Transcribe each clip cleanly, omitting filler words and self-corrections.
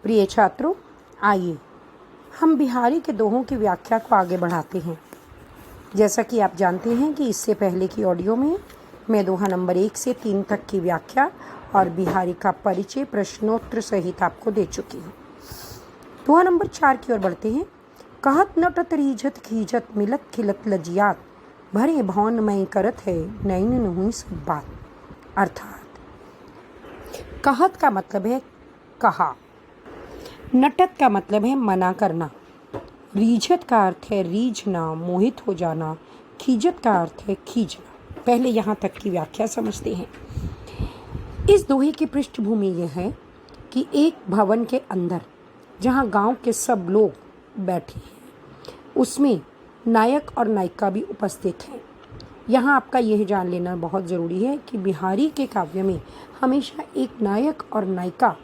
प्रिय छात्रों, आइए हम बिहारी के दोहों की व्याख्या को आगे बढ़ाते हैं। जैसा कि आप जानते हैं कि इससे पहले की ऑडियो में मैं दोहा नंबर 1 से 3 तक की व्याख्या और बिहारी का परिचय प्रश्नोत्तर सहित आपको दे चुकी हूँ। दोहा नंबर 4 की ओर बढ़ते हैं। कहत नटत रीझत खीजत मिलत खिलत लजियात भरे भौन मई करत है नैन नुहुई सब बात। अर्थात कहत का मतलब है कहा, नटत का मतलब है मना करना, रीझत का अर्थ है रीझना, मोहित हो जाना, खीजत का अर्थ है खींचना। पहले यहाँ तक की व्याख्या समझते हैं। इस दोहे की पृष्ठभूमि यह है कि एक भवन के अंदर जहाँ गांव के सब लोग बैठे हैं उसमें नायक और नायिका भी उपस्थित हैं। यहाँ आपका यह जान लेना बहुत ज़रूरी है कि बिहारी के काव्य में हमेशा एक नायक और नायिका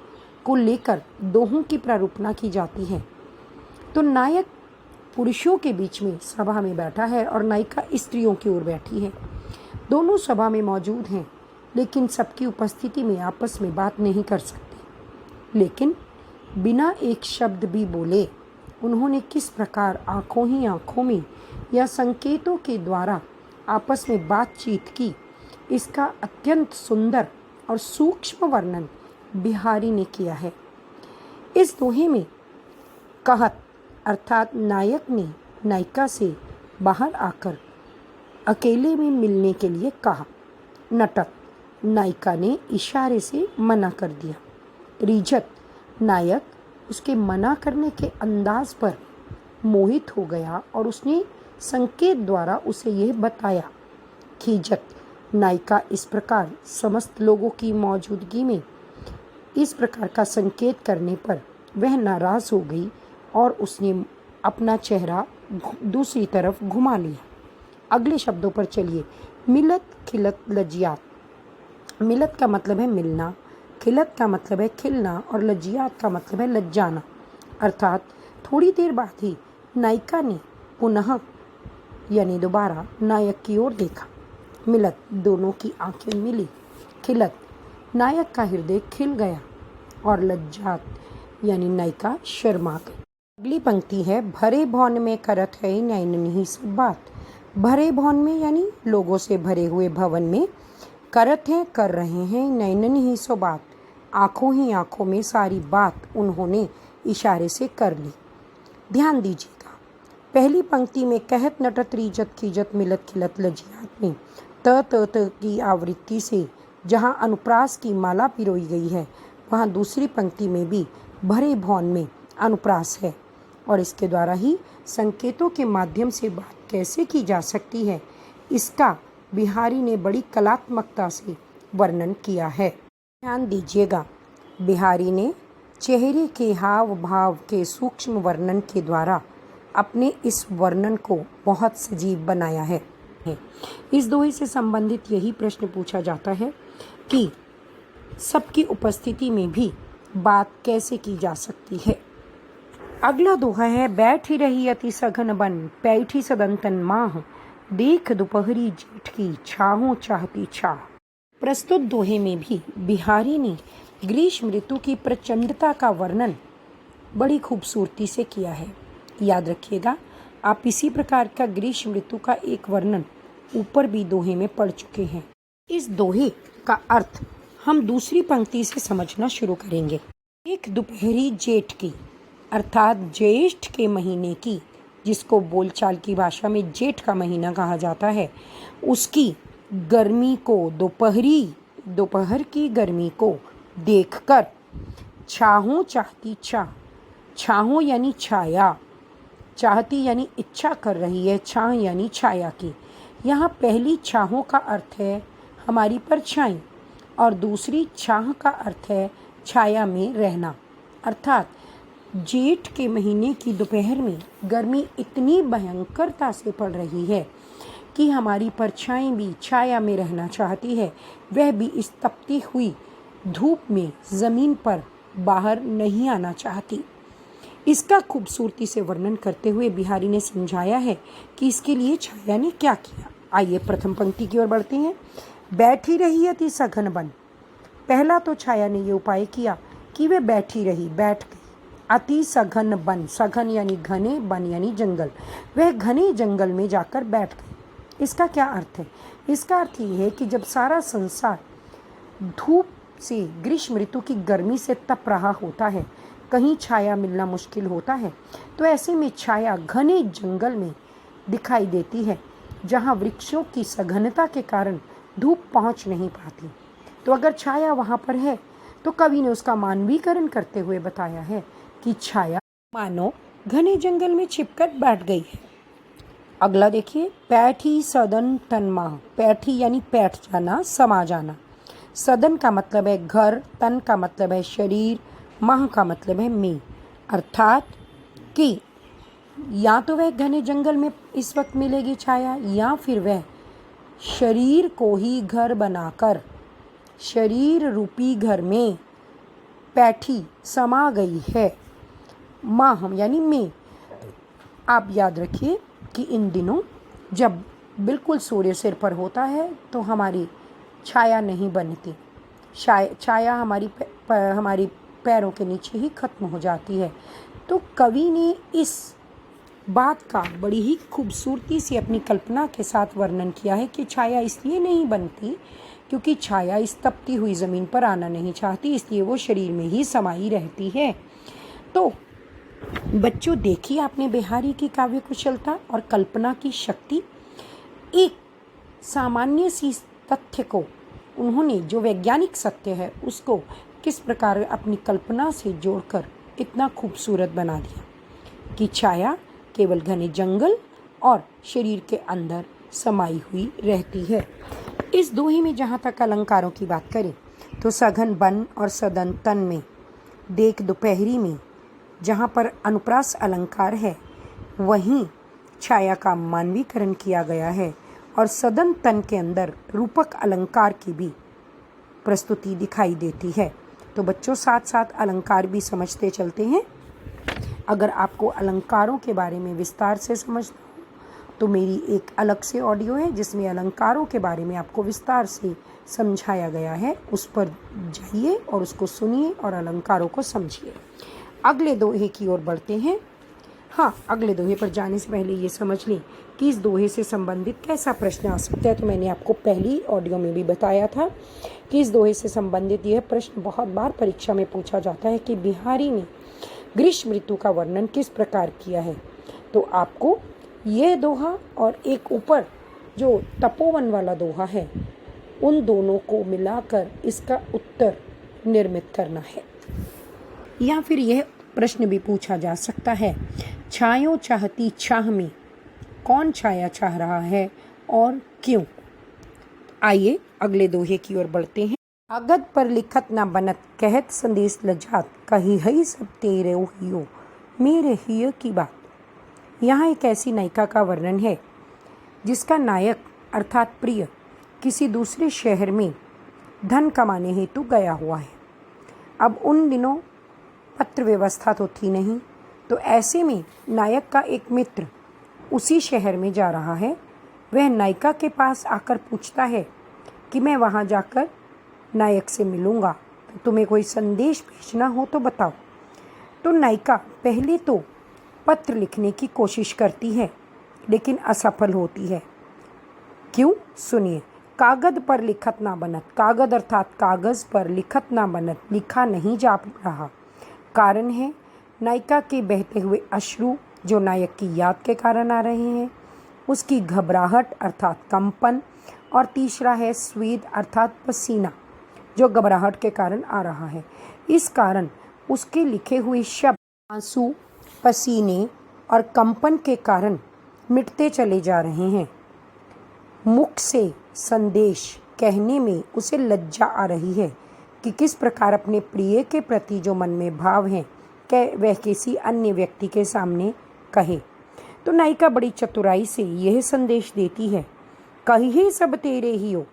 को लेकर दोहों की प्रारूपणा की जाती है। तो नायक पुरुषों के बीच में सभा में बैठा है और नायिका स्त्रियों की ओर बैठी है। दोनों सभा में मौजूद हैं, लेकिन सबकी उपस्थिति में आपस में बात नहीं कर सकते। लेकिन बिना एक शब्द भी बोले उन्होंने किस प्रकार आंखों ही आंखों में या संकेतों के द्वारा आपस में बातचीत की, इसका अत्यंत सुंदर और सूक्ष्म वर्णन बिहारी ने किया है। इस दोहे में कहत अर्थात नायक ने नायिका से बाहर आकर अकेले में मिलने के लिए कहा। नटत नायिका ने इशारे से मना कर दिया। रीझत नायक उसके मना करने के अंदाज पर मोहित हो गया और उसने संकेत द्वारा उसे यह बताया। खीजत नायिका इस प्रकार समस्त लोगों की मौजूदगी में इस प्रकार का संकेत करने पर वह नाराज हो गई और उसने अपना चेहरा दूसरी तरफ घुमा लिया। अगले शब्दों पर चलिए। मिलत खिलत लजियात। मिलत का मतलब है मिलना, खिलत का मतलब है खिलना और लजियात का मतलब है लज्जाना। अर्थात थोड़ी देर बाद ही नायिका ने पुनः यानी दोबारा नायक की ओर देखा। मिलत दोनों की आंखें मिली, खिलत नायक का हृदय खिल गया और लज्जात यानी नायिका शर्मा गई। अगली पंक्ति है भरे भवन में करत है नैन नहीं सब बात। भरे भवन में यानी लोगों से भरे हुए भवन में करत हैं कर रहे हैं नैन नहीं सो बात, आंखों ही आंखों में सारी बात उन्होंने इशारे से कर ली। ध्यान दीजिएगा, पहली पंक्ति में कहत नटत रीजत खीजत मिलत खिलत लजियात में त की आवृत्ति से जहाँ अनुप्रास की माला पिरोई गई है, वहाँ दूसरी पंक्ति में भी भरे भवन में अनुप्रास है और इसके द्वारा ही संकेतों के माध्यम से बात कैसे की जा सकती है, इसका बिहारी ने बड़ी कलात्मकता से वर्णन किया है। ध्यान दीजिएगा, बिहारी ने चेहरे के हाव भाव के सूक्ष्म वर्णन के द्वारा अपने इस वर्णन को बहुत सजीव बनाया है। इस दोहे से संबंधित यही प्रश्न पूछा जाता है कि सबकी उपस्थिति में भी बात कैसे की जा सकती है। अगला दोहा है बैठी रही अति सघन बन पैठी सदंतन माह देख दोपहरी जेठ की छाहों चाहती छाह। प्रस्तुत दोहे में भी बिहारी ने ग्रीष्म ऋतु की प्रचंडता का वर्णन बड़ी खूबसूरती से किया है। याद रखिएगा, आप इसी प्रकार का ग्रीष्म ऋतु का एक वर्णन ऊपर भी दोहे में पढ़ चुके हैं। इस दोहे का अर्थ हम दूसरी पंक्ति से समझना शुरू करेंगे। एक दोपहरी जेठ की अर्थात ज्येष्ठ के महीने की, जिसको बोलचाल की भाषा में जेठ का महीना कहा जाता है, उसकी गर्मी को दोपहर की गर्मी को देखकर छाहों चाहती छाह, छाहों यानी छाया, चाहती यानी इच्छा कर रही है, छाह यानी छाया की। यहाँ पहली छाहों का अर्थ है हमारी परछाई और दूसरी छाह का अर्थ है छाया में रहना। अर्थात जेठ के महीने की दोपहर में गर्मी इतनी भयंकरता से पड़ रही है कि हमारी परछाई भी छाया में रहना चाहती है, वह भी इस तपती हुई धूप में ज़मीन पर बाहर नहीं आना चाहती। इसका खूबसूरती से वर्णन करते हुए बिहारी ने समझाया है कि इसके लिए छाया ने क्या किया। आइए प्रथम पंक्ति की ओर बढ़ते हैं। बैठी रही अति सघन बन। पहला तो छाया ने ये उपाय किया कि वे बैठी रही, बैठ गई। अति सघन वन, सघन यानी घने, वन यानी जंगल, वह घने जंगल में जाकर बैठ गई। इसका क्या अर्थ है? इसका अर्थ ये है कि जब सारा संसार धूप से, ग्रीष्म ऋतु की गर्मी से तप रहा होता है, कहीं छाया मिलना मुश्किल होता है, तो ऐसे में छाया घने जंगल में दिखाई देती है, जहाँ वृक्षों की सघनता के कारण धूप पहुँच नहीं पाती। तो अगर छाया वहाँ पर है तो कवि ने उसका मानवीकरण करते हुए बताया है कि छाया मानो घने जंगल में छिपकर बैठ गई है। अगला देखिए, पैठी सदन तन्मा। पैठी यानी बैठ जाना, समा जाना। सदन का मतलब है घर, तन का मतलब है शरीर, माह का मतलब है में, अर्थात कि या तो वह घने जंगल में इस वक्त मिलेगी छाया, या फिर वह शरीर को ही घर बनाकर शरीर रूपी घर में पैठी समा गई है। माह यानी में। आप याद रखिए कि इन दिनों जब बिल्कुल सूर्य सिर पर होता है तो हमारी छाया नहीं बनती, छाया हमारी पैरों के नीचे ही खत्म हो जाती है। तो कवि ने इस बात का बड़ी ही खूबसूरती से अपनी कल्पना के साथ वर्णन किया है कि छाया इसलिए नहीं बनती क्योंकि छाया इस तपती हुई ज़मीन पर आना नहीं चाहती, इसलिए वो शरीर में ही समाई रहती है। तो बच्चों, देखिए आपने बिहारी की काव्य कुशलता और कल्पना की शक्ति। एक सामान्य सी तथ्य को उन्होंने, जो वैज्ञानिक सत्य है, उसको किस प्रकार अपनी कल्पना से जोड़कर इतना खूबसूरत बना दिया कि छाया केवल घने जंगल और शरीर के अंदर समाई हुई रहती है। इस दोहे में जहाँ तक अलंकारों की बात करें तो सघन वन और सदन तन में, देख दोपहरी में जहाँ पर अनुप्रास अलंकार है, वहीं छाया का मानवीकरण किया गया है और सदन तन के अंदर रूपक अलंकार की भी प्रस्तुति दिखाई देती है। तो बच्चों, साथ साथ अलंकार भी समझते चलते हैं। अगर आपको अलंकारों के बारे में विस्तार से समझना हो तो मेरी एक अलग से ऑडियो है जिसमें अलंकारों के बारे में आपको विस्तार से समझाया गया है। उस पर जाइए और उसको सुनिए और अलंकारों को समझिए। अगले दोहे की ओर बढ़ते हैं। हाँ, अगले दोहे पर जाने से पहले ये समझ लें कि इस दोहे से संबंधित कैसा प्रश्न आ सकता है। तो मैंने आपको पहली ऑडियो में भी बताया था कि इस दोहे से संबंधित यह प्रश्न बहुत बार परीक्षा में पूछा जाता है कि बिहारी ने ग्रीष्म ऋतु का वर्णन किस प्रकार किया है। तो आपको यह दोहा और एक ऊपर जो तपोवन वाला दोहा है, उन दोनों को मिलाकर इसका उत्तर निर्मित करना है। या फिर यह प्रश्न भी पूछा जा सकता है, छायों चाहती छाह में कौन छाया चाह रहा है और क्यों। आइए अगले दोहे की ओर बढ़ते हैं। कागद पर लिखत ना बनत, कहत संदेश लजात, कही हई सब तेरे हियो, मेरे हिय की बात। यहाँ एक ऐसी नायिका का वर्णन है जिसका नायक अर्थात प्रिय किसी दूसरे शहर में धन कमाने हेतु गया हुआ है। अब उन दिनों पत्र व्यवस्था तो थी नहीं, तो ऐसे में नायक का एक मित्र उसी शहर में जा रहा है। वह नायिका के पास आकर पूछता है कि मैं वहाँ जाकर नायक से मिलूँगा, तो तुम्हें कोई संदेश भेजना हो तो बताओ। तो नायिका पहले तो पत्र लिखने की कोशिश करती है लेकिन असफल होती है। क्यों, सुनिए। कागद पर लिखत ना बनत, कागद अर्थात कागज़ पर लिखत ना बनत, लिखा नहीं जा रहा। कारण है नायिका के बहते हुए अश्रु जो नायक की याद के कारण आ रहे हैं, उसकी घबराहट अर्थात कंपन, और तीसरा है स्वेद अर्थात पसीना जो घबराहट के कारण आ रहा है। इस कारण उसके लिखे हुए शब्द आंसू, पसीने और कंपन के कारण मिटते चले जा रहे हैं। मुख से संदेश कहने में उसे लज्जा आ रही है कि किस प्रकार अपने प्रिय के प्रति जो मन में भाव हैं वह किसी अन्य व्यक्ति के सामने कहे। तो नायिका बड़ी चतुराई से यह संदेश देती है, कहिए सब तेरे ही हो,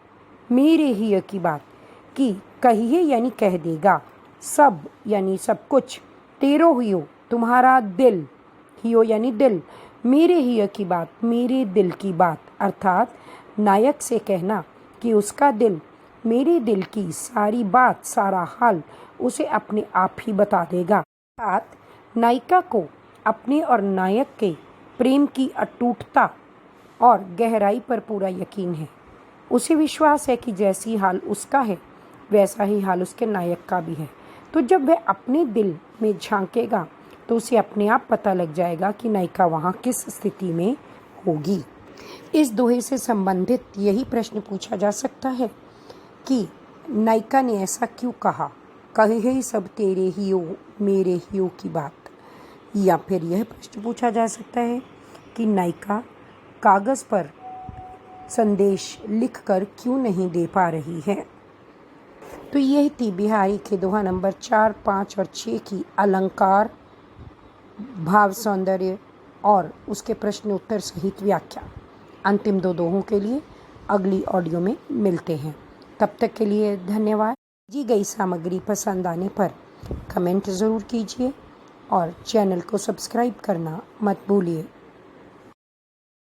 मेरे ही की बात। कि कहिए यानी कह देगा, सब यानी सब कुछ, तेरो ही हो तुम्हारा दिल, ही हो यानी दिल, मेरे ही की बात, मेरे दिल की बात। अर्थात नायक से कहना कि उसका दिल मेरे दिल की सारी बात, सारा हाल उसे अपने आप ही बता देगा। अर्थात नायिका को अपने और नायक के प्रेम की अटूटता और गहराई पर पूरा यकीन है। उसे विश्वास है कि जैसी हाल उसका है वैसा ही हाल उसके नायक का भी है। तो जब वह अपने दिल में झांकेगा तो उसे अपने आप पता लग जाएगा कि नायिका वहाँ किस स्थिति में होगी। इस दोहे से संबंधित यही प्रश्न पूछा जा सकता है कि नायिका ने ऐसा क्यों कहा, कहे ही सब तेरे ही हो मेरे ही हो की बात। या फिर यह प्रश्न पूछा जा सकता है कि नायिका कागज़ पर संदेश लिखकर क्यों नहीं दे पा रही है। तो यही थी बिहारी के दोहा नंबर 4, 5 और 6 की अलंकार, भाव, सौंदर्य और उसके प्रश्न उत्तर सहित व्याख्या। अंतिम 2 दोहों के लिए अगली ऑडियो में मिलते हैं। तब तक के लिए धन्यवाद। दी गई सामग्री पसंद आने पर कमेंट ज़रूर कीजिए और चैनल को सब्सक्राइब करना मत भूलिए।